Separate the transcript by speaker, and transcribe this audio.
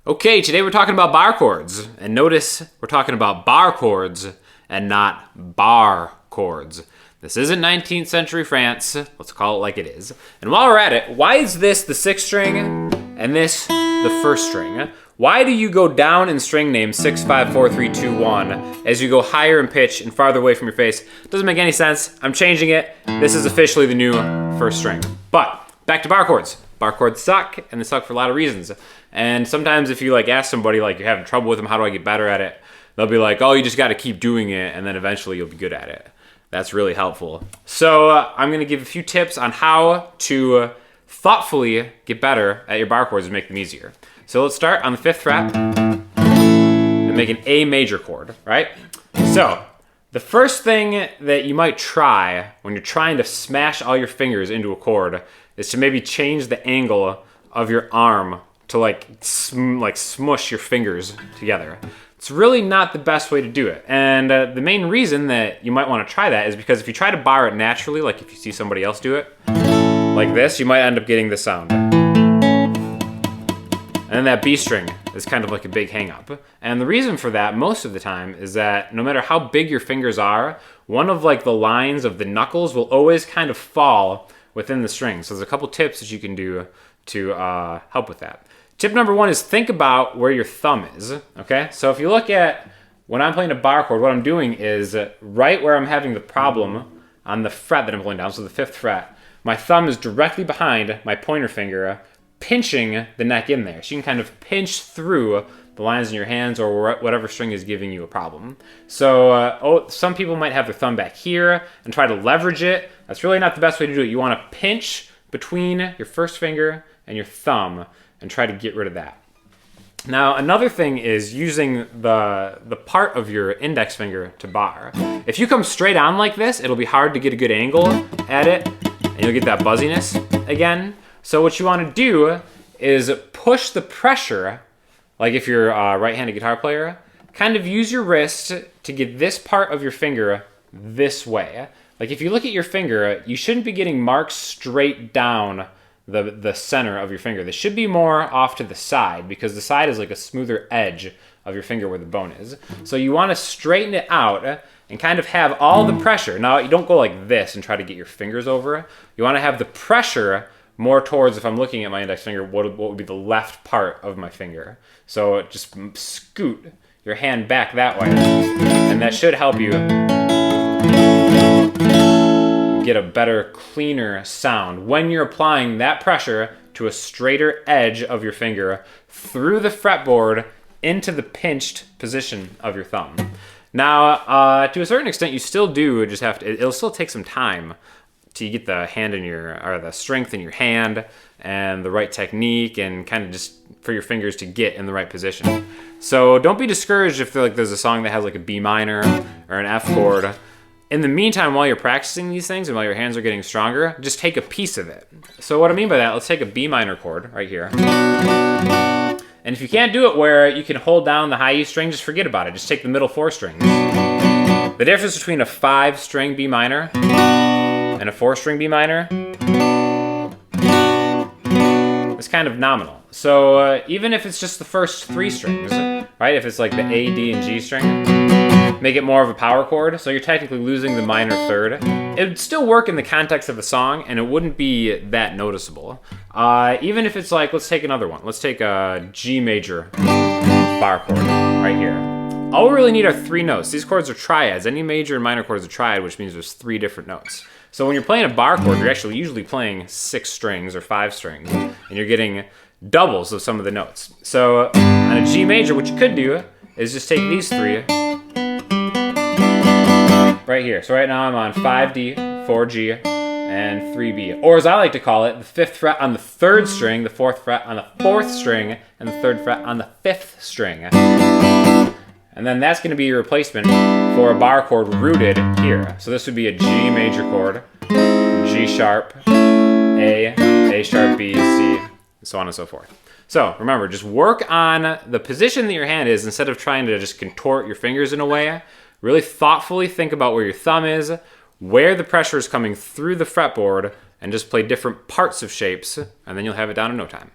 Speaker 1: Okay, today we're talking about bar chords. And notice we're talking about bar chords and not bar chords. This isn't 19th century France. Let's call it like it is. And while we're at it, why is this the 6th string and this the 1st string? Why do you go down in string name 6, 5, 4, 3, 2, 1 as you go higher in pitch and farther away from your face? Doesn't make any sense. I'm changing it. This is officially the new 1st string. But back to bar chords. Bar chords suck, and they suck for a lot of reasons. And sometimes if you ask somebody you're having trouble with them, how do I get better at it? They'll be like, oh, you just got to keep doing it, and then eventually you'll be good at it. That's really helpful. So I'm going to give a few tips on how to thoughtfully get better at your bar chords and make them easier. So let's start on the 5th fret and make an A major chord, right? So the first thing that you might try when you're trying to smash all your fingers into a chord is to maybe change the angle of your arm to smush your fingers together. It's really not the best way to do it. And the main reason that you might want to try that is because if you try to bar it naturally, like if you see somebody else do it, like this, you might end up getting this sound. And then that B string is kind of like a big hang up. And the reason for that most of the time is that no matter how big your fingers are, one of the lines of the knuckles will always kind of fall within the string. So there's a couple tips that you can do to help with that. Tip number 1 is think about where your thumb is, okay? So if you look at when I'm playing a bar chord, what I'm doing is right where I'm having the problem on the fret that I'm pulling down, so the 5th fret, my thumb is directly behind my pointer finger, pinching the neck in there. So you can kind of pinch through the lines in your hands or whatever string is giving you a problem. So some people might have their thumb back here and try to leverage it. That's really not the best way to do it. You want to pinch between your 1st finger and your thumb and try to get rid of that. Now, another thing is using the part of your index finger to bar. If you come straight on like this, it'll be hard to get a good angle at it, and you'll get that buzziness again. So what you want to do is push the pressure, like if you're a right-handed guitar player, kind of use your wrist to get this part of your finger this way. Like if you look at your finger, you shouldn't be getting marks straight down the center of your finger. They should be more off to the side because the side is like a smoother edge of your finger where the bone is. So you want to straighten it out and kind of have all the pressure. Now, you don't go like this and try to get your fingers over. You want to have the pressure more towards, if I'm looking at my index finger, what would be the left part of my finger. So just scoot your hand back that way, and that should help you get a better, cleaner sound when you're applying that pressure to a straighter edge of your finger through the fretboard into the pinched position of your thumb. Now, to a certain extent, you still do just have to, it'll still take some time to get the the strength in your hand and the right technique and kind of just for your fingers to get in the right position. So don't be discouraged if there's a song that has a B minor or an F chord. In the meantime, while you're practicing these things and while your hands are getting stronger, just take a piece of it. So what I mean by that, let's take a B minor chord right here. And if you can't do it where you can hold down the high E string, just forget about it. Just take the middle 4 strings. The difference between a 5-string B minor and a 4-string B minor is kind of nominal. So even if it's just the first 3 strings, right? If it's like the A, D, and G string, make it more of a power chord, so you're technically losing the minor 3rd. It would still work in the context of the song, and it wouldn't be that noticeable. Even if it's let's take another one. Let's take a G major bar chord right here. All we really need are 3 notes. These chords are triads. Any major and minor chord is a triad, which means there's 3 different notes. So when you're playing a bar chord, you're actually usually playing 6 strings or 5 strings, and you're getting doubles of some of the notes. So on a G major, what you could do is just take these 3 right here. So right now I'm on 5D, 4G, and 3B. Or as I like to call it, the 5th fret on the 3rd string, the 4th fret on the 4th string, and the 3rd fret on the 5th string. And then that's going to be your replacement for a bar chord rooted here. So this would be a G major chord, G sharp, A sharp, B, C, and so on and so forth. So remember, just work on the position that your hand is instead of trying to just contort your fingers in a way. Really thoughtfully think about where your thumb is, where the pressure is coming through the fretboard, and just play different parts of shapes, and then you'll have it down in no time.